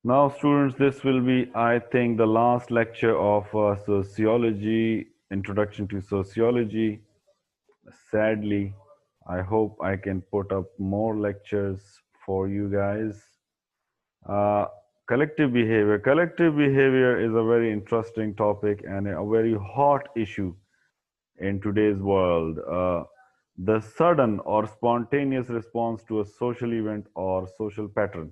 Now, students, this will be, I think, the last lecture of sociology, introduction to sociology. Sadly, I hope I can put up more lectures for you guys. Uh, collective behavior. Collective behavior is a very interesting topic and a very hot issue in today's world. The sudden or spontaneous response to a social event or social pattern.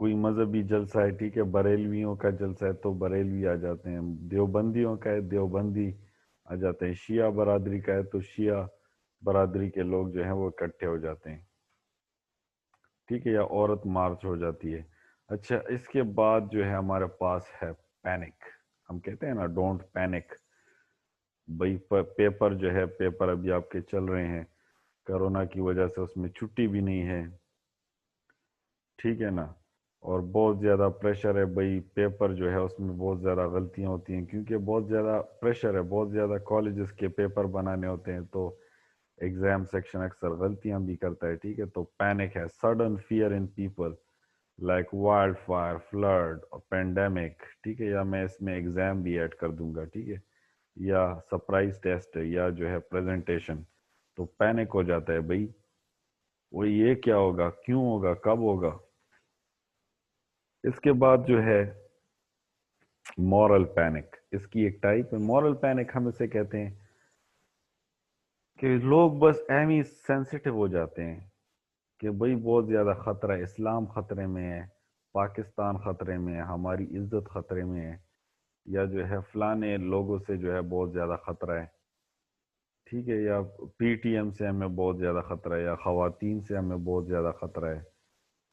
کوئی مذہبی جلسہ ہے، ٹھیک ہے، بریلویوں کا جلسہ ہے تو بریلوی آ جاتے ہیں، دیوبندیوں کا ہے دیوبندی آ جاتے ہیں، شیعہ برادری کا ہے تو شیعہ برادری کے لوگ جو ہیں وہ اکٹھے ہو جاتے ہیں، ٹھیک ہے، یا عورت مارچ ہو جاتی ہے۔ اچھا، اس کے بعد جو ہے ہمارے پاس ہے پینک، ہم کہتے ہیں نا ڈونٹ پینک، بھئی پیپر جو ہے، پیپر ابھی آپ کے چل رہے ہیں کرونا کی وجہ سے، اس میں چھٹی بھی نہیں ہے، ٹھیک ہے نا، اور بہت زیادہ پریشر ہے بھئی، پیپر جو ہے اس میں بہت زیادہ غلطیاں ہوتی ہیں کیونکہ بہت زیادہ پریشر ہے، بہت زیادہ کالجز کے پیپر بنانے ہوتے ہیں تو ایگزام سیکشن اکثر غلطیاں بھی کرتا ہے، ٹھیک ہے، تو پینک ہے، sudden fear in people like wildfire, flood, pandemic, ٹھیک ہے، یا میں اس میں ایگزام بھی ایڈ کر دوں گا، ٹھیک ہے، یا سرپرائز ٹیسٹ یا جو ہے پریزنٹیشن، تو پینک ہو جاتا ہے بھئی، وہ یہ کیا ہوگا، کیوں ہوگا، کب ہوگا۔ اس کے بعد جو ہے مورل پینک، اس کی ایک ٹائپ ہے مورل پینک، ہم اسے کہتے ہیں کہ لوگ بس اہمی سینسیٹیو ہو جاتے ہیں کہ بھئی بہت زیادہ خطرہ ہے، اسلام خطرے میں ہے، پاکستان خطرے میں ہے، ہماری عزت خطرے میں ہے، یا جو ہے فلانے لوگوں سے جو ہے بہت زیادہ خطرہ ہے، ٹھیک ہے، یا پی ٹی ایم سے ہمیں بہت زیادہ خطرہ ہے، یا خواتین سے ہمیں بہت زیادہ خطرہ ہے،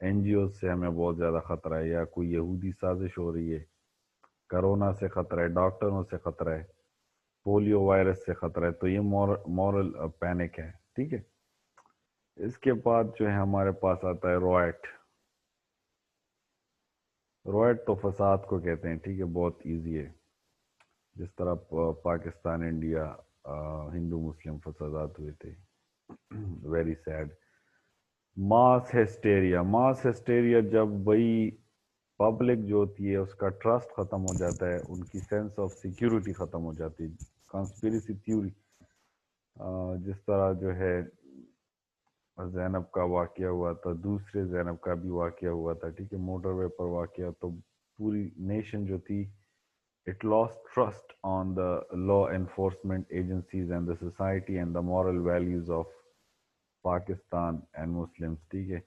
این جی اوز سے ہمیں بہت زیادہ خطرہ ہے، یا کوئی یہودی سازش ہو رہی ہے، کرونا سے خطرہ ہے، ڈاکٹروں سے خطرہ ہے، پولیو وائرس سے خطرہ ہے، تو یہ مورل پینک ہے، ٹھیک ہے۔ اس کے بعد جو ہے ہمارے پاس آتا ہے روائٹ، روائٹ تو فساد کو کہتے ہیں، ٹھیک ہے، بہت ایزی ہے، جس طرح پاکستان انڈیا ہندو مسلم فسادات ہوئے تھے، ویری سیڈ۔ ماس ہسٹیریا، ماس ہسٹیریا جب بئی پبلک جو ہوتی ہے اس کا ٹرسٹ ختم ہو جاتا ہے، ان کی سینس آف سیکیورٹی ختم ہو جاتی ہے، کانسپیریسی تھیوری، جس طرح جو ہے زینب کا واقعہ ہوا تھا، دوسرے زینب کا بھی واقعہ ہوا تھا، ٹھیک ہے، موٹر وے پر واقعہ، تو پوری نیشن جو تھی it lost trust on the law enforcement agencies and the society and the moral values of Pakistan and Muslims، ٹھیک ہے۔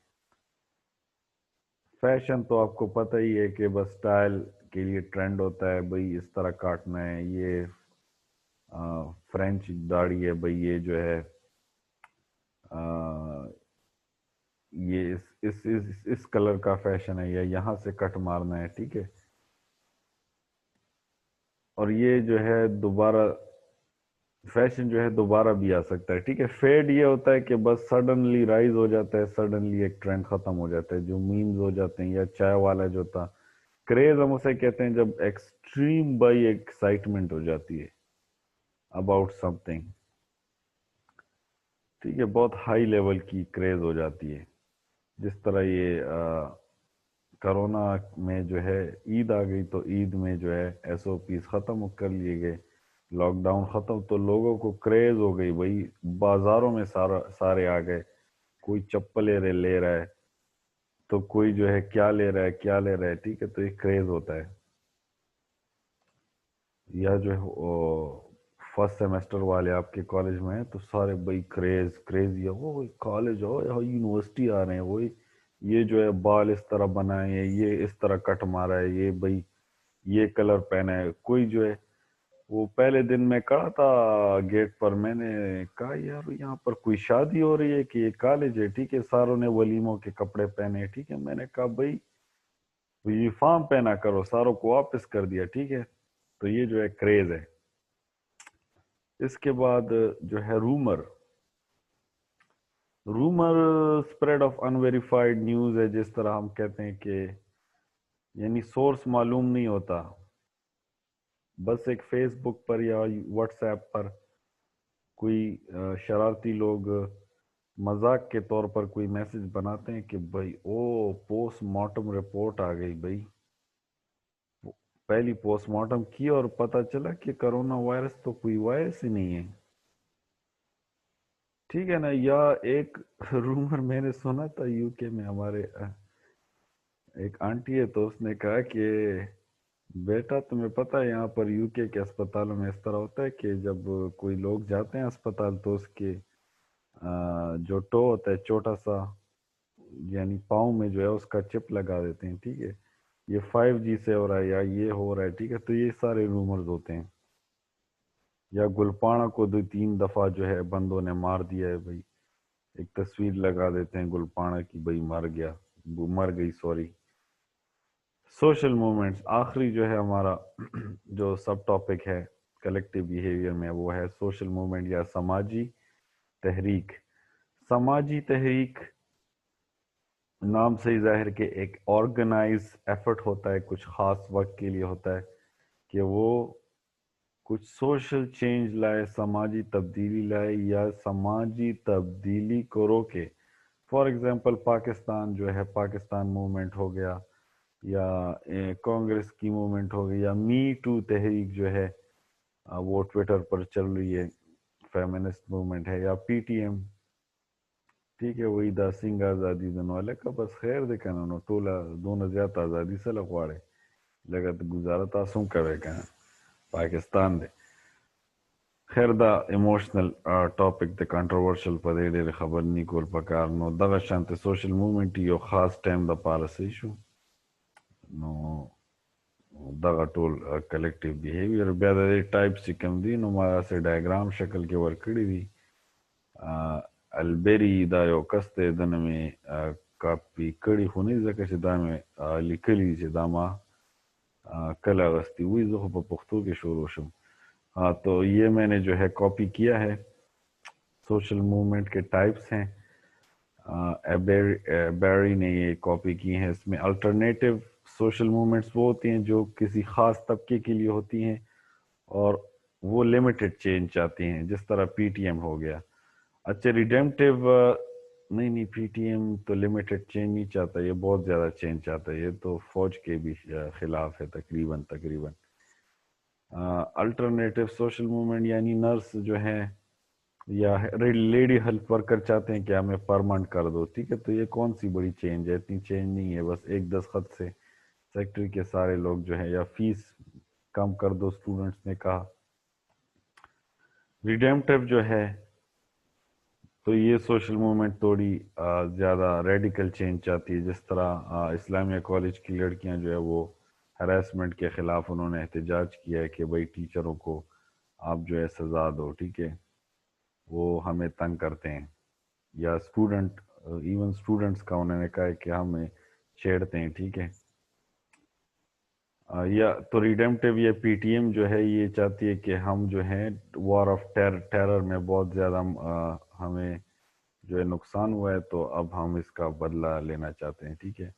فیشن تو آپ کو پتہ ہی ہے کہ بس سٹائل کے لیے ٹرینڈ ہوتا ہے بھئی، اس طرح کاٹنا ہے، یہ فرینچ داڑھی ہے بھئی، یہ جو ہے یہ اس کلر کا فیشن ہے، یا یہاں سے کٹ مارنا ہے، ٹھیک ہے، اور یہ جو ہے دوبارہ فیشن جو ہے دوبارہ بھی آ سکتا ہے، ٹھیک ہے۔ فیڈ یہ ہوتا ہے کہ بس سڈنلی رائز ہو جاتا ہے، سڈنلی ایک ٹرینڈ ختم ہو جاتا ہے، جو میمز ہو جاتے ہیں، یا چائے والا جو تھا کریز، ہم اسے کہتے ہیں جب ایکسٹریم بائی ایکسائٹمنٹ ہو جاتی ہے اباؤٹ سم تھنگ، ٹھیک ہے، بہت ہائی لیول کی کریز ہو جاتی ہے، جس طرح یہ کرونا میں جو ہے عید آ گئی تو عید میں جو ہے ایس او پیز ختم کر لیے گئے، لاک ڈاؤن ختم، تو لوگوں کو کریز ہو گئی بھائی، بازاروں میں سارے آ گئے، کوئی چپل لے رہا ہے تو کوئی جو ہے کیا لے رہا ہے کیا لے رہا ہے، ٹھیک ہے، تو یہ کریز ہوتا ہے۔ یا جو ہے فرسٹ سیمسٹر والے آپ کے کالج میں ہیں تو سارے بھائی کریز یا وہ کالج ہو یا یونیورسٹی آ رہے ہیں، وہی یہ جو ہے بال اس طرح بنائے ہیں، یہ اس طرح کٹ مارا ہے، یہ بھائی یہ کلر پہنا ہے، کوئی جو ہے وہ پہلے دن میں کھڑا تھا گیٹ پر، میں نے کہا یار یہاں پر کوئی شادی ہو رہی ہے کہ یہ کالج ہے، ٹھیک ہے، ساروں نے ولیموں کے کپڑے پہنے، ٹھیک ہے، میں نے کہا بھائی یونیفارم پہنا کرو، ساروں کو واپس کر دیا، ٹھیک ہے، تو یہ جو ہے کریز ہے۔ اس کے بعد جو ہے rumour, rumour spread of unverified news ہے، جس طرح ہم کہتے ہیں کہ یعنی سورس معلوم نہیں ہوتا، بس ایک فیس بک پر یا واٹس ایپ پر کوئی شرارتی لوگ مذاق کے طور پر کوئی میسج بناتے ہیں کہ بھائی او پوسٹ مارٹم رپورٹ آ گئی، بھائی پہلی پوسٹ مارٹم کی اور پتہ چلا کہ کرونا وائرس تو کوئی وائرس ہی نہیں ہے، ٹھیک ہے نا۔ یا ایک رومر میں نے سنا تھا یو کے میں، ہمارے ایک آنٹی ہے تو اس نے کہا کہ بیٹا تمہیں پتہ ہے یہاں پر یو کے اسپتالوں میں اس طرح ہوتا ہے کہ جب کوئی لوگ جاتے ہیں اسپتال تو اس کے جو ٹو ہوتا ہے چھوٹا سا یعنی پاؤں میں جو ہے اس کا چپ لگا دیتے ہیں، ٹھیک ہے، یہ 5G سے ہو رہا ہے یا یہ ہو رہا ہے، ٹھیک ہے، تو یہ سارے رومرز ہوتے ہیں. یا گلپانا کو 2-3 دفعہ جو ہے بندوں نے مار دیا ہے بھائی، ایک تصویر لگا دیتے ہیں گلپانا کی، بھائی مر گیا، وہ مر گئی، سوری. سوشل موومنٹس آخری جو ہے ہمارا جو سب ٹاپک ہے کلیکٹیو بیہیویئر میں، وہ ہے سوشل موومنٹ یا سماجی تحریک. سماجی تحریک نام سے ہی ظاہر کہ ایک آرگنائز ایفرٹ ہوتا ہے، کچھ خاص وقت کے لیے ہوتا ہے کہ وہ کچھ سوشل چینج لائے، سماجی تبدیلی لائے یا سماجی تبدیلی کو روکے. فار ایگزامپل پاکستان جو ہے، پاکستان موومنٹ ہو گیا، یا کانگریس کی موومنٹ ہو گئی، یا می ٹو تحریک جو ہے وہ ٹویٹر پر چل رہی ہے، فیمنسٹ موومنٹ ہے، یا پی ٹی ایم، ٹھیک ہے، وہی دا سنگھ آزادی دنوالے کا بس خیر دے کنا نو ټوله دونه زیات آزادی سره غواړي لکه گزاره تاسو هم کوي کنه پاکستان دی. خیر دا ایموشنل ټاپک د کنټروورشل په دې ډېر خبر نه کول پکار، نو دغه شانته سوشل موومنٹ یو خاص ټایم د پاره سي شو، نو دغه ټول کلیکټیو بیهیویر بیا د ټایپس چې کوم دي نو ما سه ډایګرام شکل کې ورکړي دي. البری دا یو کس دی، دنه مې کاپی کړي خو نه ځکه چې دا مې لیکلي چې دا ما کله اغستی ہوئی، زه خو په پښتو کې شروع شم. تو یہ میں نے جو ہے کاپی کیا ہے. سوشل موومنٹ کے ٹائپس ہیں، بیری نے یہ کاپی کی ہیں. اس میں الٹرنیٹیو سوشل موومنٹس وہ ہوتی ہیں جو کسی خاص طبقے کے لیے ہوتی ہیں اور وہ لمیٹڈ چینج چاہتی ہیں، جس طرح پی ٹی ایم ہو گیا. اچھا ریڈیمپٹیو نہیں پی ٹی ایم تو لمیٹڈ چینج نہیں چاہتا، یہ بہت زیادہ چینج چاہتا ہے، یہ تو فوج کے بھی خلاف ہے تقریباً. الٹرنیٹیو سوشل موومنٹ یعنی نرس جو ہیں یا لیڈی ہیلتھ ورکر چاہتے ہیں کہ ہمیں پرماننٹ کر دو، ٹھیک ہے، تو یہ کون سی بڑی چینج ہے، اتنی چینج نہیں ہے، بس ایک دستخط سے سیکٹری کے سارے لوگ جو ہیں، یا فیس کم کر دو اسٹوڈنٹس نے کہا. ریڈیمپٹیو جو ہے تو یہ سوشل موومنٹ تھوڑی زیادہ ریڈیکل چینج چاہتی ہے، جس طرح اسلامیہ کالج کی لڑکیاں جو ہے وہ ہراسمنٹ کے خلاف انہوں نے احتجاج کیا ہے کہ بھائی ٹیچروں کو آپ جو ہے سزا دو، ٹھیک ہے، وہ ہمیں تنگ کرتے ہیں. یا اسٹوڈنٹ، ایون اسٹوڈنٹس کا انہوں نے کہا ہے کہ ہمیں چھیڑتے ہیں، ٹھیک ہے. یا تو ریڈیمپٹیو یا پی ٹی ایم جو ہے یہ چاہتی ہے کہ ہم جو ہیں وار آف ٹیرر میں بہت زیادہ ہمیں جو ہے نقصان ہوا ہے، تو اب ہم اس کا بدلہ لینا چاہتے ہیں، ٹھیک ہے.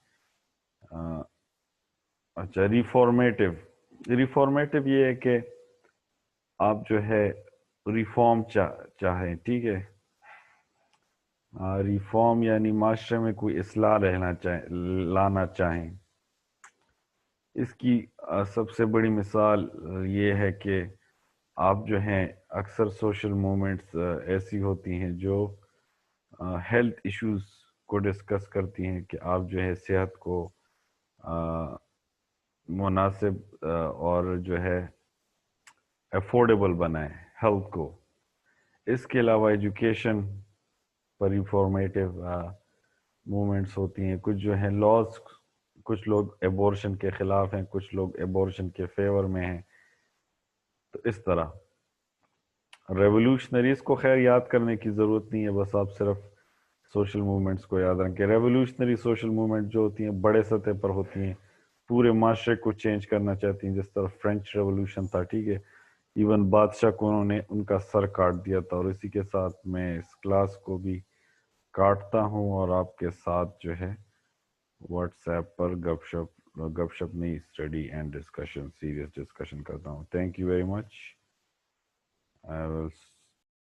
اچھا ریفارمیٹو یہ ہے کہ آپ جو ہے ریفارم چاہیں، ٹھیک ہے. ریفارم یعنی معاشرے میں کوئی اصلاح لانا چاہیں. اس کی سب سے بڑی مثال یہ ہے کہ آپ جو ہیں اکثر سوشل موومنٹس ایسی ہوتی ہیں جو ہیلتھ ایشوز کو ڈسکس کرتی ہیں کہ آپ جو ہے صحت کو مناسب اور جو ہے افورڈیبل بنائیں ہیلتھ کو. اس کے علاوہ ایجوکیشن پر ریفارمیٹیو موومنٹس ہوتی ہیں. کچھ جو ہیں لاز، کچھ لوگ ایبورشن کے خلاف ہیں، کچھ لوگ ایبورشن کے فیور میں ہیں. تو اس طرح ریولوشنریز کو خیر یاد کرنے کی ضرورت نہیں ہے، بس آپ صرف سوشل موومنٹس کو یاد رکھیں. ریولوشنری سوشل موومنٹ جو ہوتی ہیں بڑے سطح پر ہوتی ہیں، پورے معاشرے کو چینج کرنا چاہتی ہیں، جس طرح فرینچ ریولوشن تھا، ٹھیک ہے، ایون بادشاہ کو انہوں نے ان کا سر کاٹ دیا تھا. اور اسی کے ساتھ میں اس کلاس کو بھی کاٹتا ہوں اور آپ کے ساتھ جو ہے واٹس ایپ پر گپ شپ نہیں، study and discussion, serious discussion کرتا ہوں. Thank you very much. I will